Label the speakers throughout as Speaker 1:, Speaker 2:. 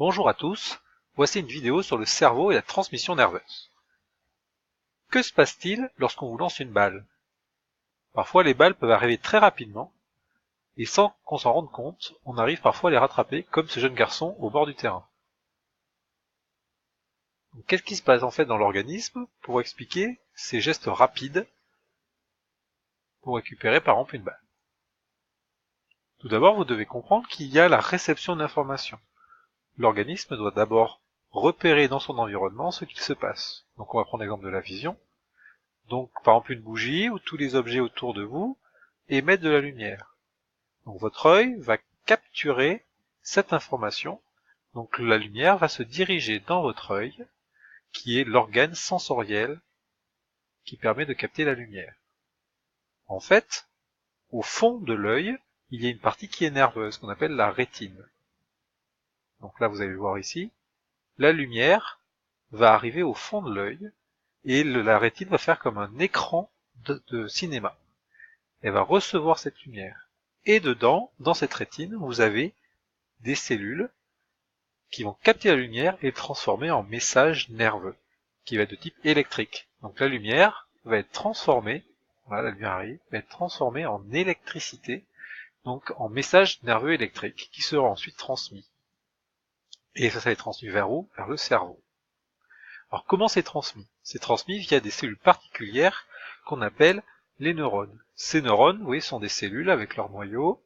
Speaker 1: Bonjour à tous, voici une vidéo sur le cerveau et la transmission nerveuse. Que se passe-t-il lorsqu'on vous lance une balle? Parfois les balles peuvent arriver très rapidement, et sans qu'on s'en rende compte, on arrive parfois à les rattraper, comme ce jeune garçon au bord du terrain. Qu'est-ce qui se passe en fait dans l'organisme pour expliquer ces gestes rapides pour récupérer par exemple une balle? Tout d'abord, vous devez comprendre qu'il y a la réception d'informations. L'organisme doit d'abord repérer dans son environnement ce qu'il se passe. Donc on va prendre l'exemple de la vision. Donc par exemple une bougie ou tous les objets autour de vous émettent de la lumière. Donc votre œil va capturer cette information. Donc la lumière va se diriger dans votre œil, qui est l'organe sensoriel qui permet de capter la lumière. En fait, au fond de l'œil, il y a une partie qui est nerveuse, qu'on appelle la rétine. Donc là vous allez le voir ici, la lumière va arriver au fond de l'œil, et la rétine va faire comme un écran de cinéma. Elle va recevoir cette lumière. Et dedans, dans cette rétine, vous avez des cellules qui vont capter la lumière et le transformer en message nerveux, qui va être de type électrique. Donc la lumière va être transformée, voilà, la lumière arrive, va être transformée en électricité, donc en message nerveux électrique, qui sera ensuite transmis. Et ça va être transmis vers où? Vers le cerveau. Alors comment c'est transmis? C'est transmis via des cellules particulières qu'on appelle les neurones. Ces neurones, vous voyez, sont des cellules avec leur noyau,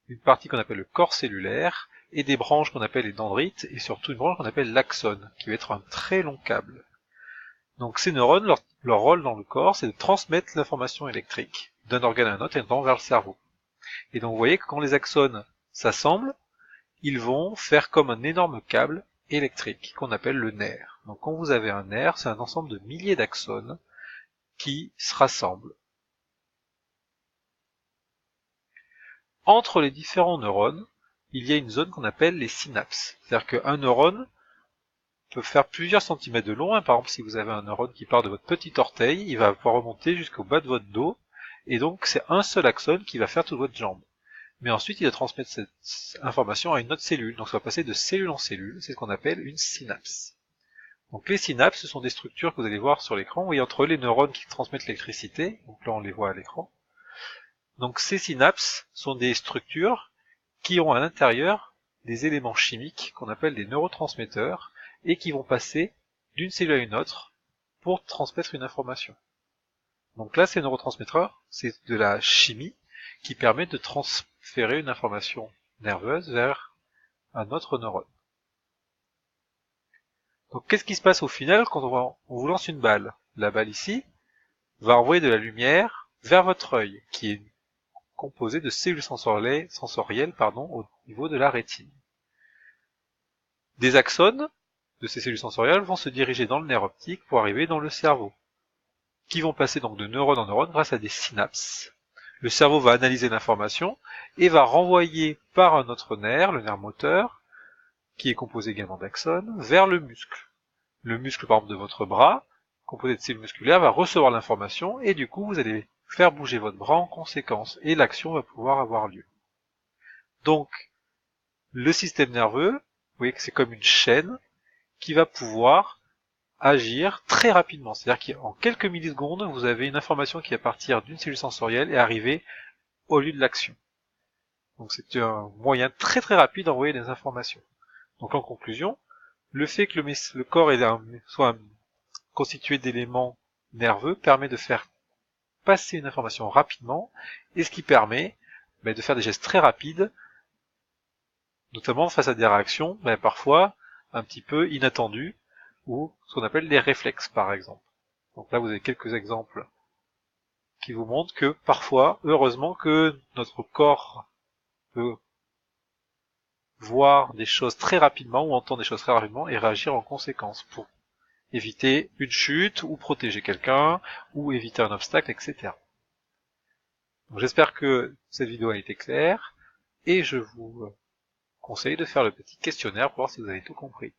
Speaker 1: une partie qu'on appelle le corps cellulaire, et des branches qu'on appelle les dendrites, et surtout une branche qu'on appelle l'axone, qui va être un très long câble. Donc ces neurones, leur rôle dans le corps, c'est de transmettre l'information électrique d'un organe à un autre et notamment vers le cerveau. Et donc vous voyez que quand les axones s'assemblent, ils vont faire comme un énorme câble électrique qu'on appelle le nerf. Donc quand vous avez un nerf, c'est un ensemble de milliers d'axones qui se rassemblent. Entre les différents neurones, il y a une zone qu'on appelle les synapses. C'est-à-dire qu'un neurone peut faire plusieurs centimètres de long. Par exemple, si vous avez un neurone qui part de votre petit orteil, il va pouvoir remonter jusqu'au bas de votre dos, et donc c'est un seul axone qui va faire toute votre jambe. Mais ensuite, il va transmettre cette information à une autre cellule, donc ça va passer de cellule en cellule, c'est ce qu'on appelle une synapse. Donc les synapses, ce sont des structures que vous allez voir sur l'écran, vous voyez entre les neurones qui transmettent l'électricité, donc là on les voit à l'écran. Donc ces synapses sont des structures qui ont à l'intérieur des éléments chimiques qu'on appelle des neurotransmetteurs et qui vont passer d'une cellule à une autre pour transmettre une information. Donc là, ces neurotransmetteurs, c'est de la chimie qui permet de transférer une information nerveuse vers un autre neurone. Donc qu'est-ce qui se passe au final quand on vous lance une balle? La balle ici va envoyer de la lumière vers votre œil, qui est composé de cellules sensorielles au niveau de la rétine. Des axones de ces cellules sensorielles vont se diriger dans le nerf optique pour arriver dans le cerveau, qui vont passer donc de neurone en neurone grâce à des synapses. Le cerveau va analyser l'information et va renvoyer par un autre nerf, le nerf moteur, qui est composé également d'axones, vers le muscle. Le muscle, par exemple, de votre bras, composé de cellules musculaires, va recevoir l'information et du coup, vous allez faire bouger votre bras en conséquence et l'action va pouvoir avoir lieu. Donc, le système nerveux, vous voyez que c'est comme une chaîne qui va pouvoir agir très rapidement. C'est-à-dire qu'en quelques millisecondes, vous avez une information qui va partir d'une cellule sensorielle et arriver au lieu de l'action. Donc c'est un moyen très très rapide d'envoyer des informations. Donc en conclusion, le fait que le corps soit constitué d'éléments nerveux permet de faire passer une information rapidement, et ce qui permet de faire des gestes très rapides, notamment face à des réactions parfois un petit peu inattendues, ou ce qu'on appelle des réflexes par exemple. Donc là vous avez quelques exemples qui vous montrent que parfois, heureusement que notre corps peut voir des choses très rapidement ou entendre des choses très rapidement et réagir en conséquence pour éviter une chute ou protéger quelqu'un ou éviter un obstacle, etc. J'espère que cette vidéo a été claire et je vous conseille de faire le petit questionnaire pour voir si vous avez tout compris.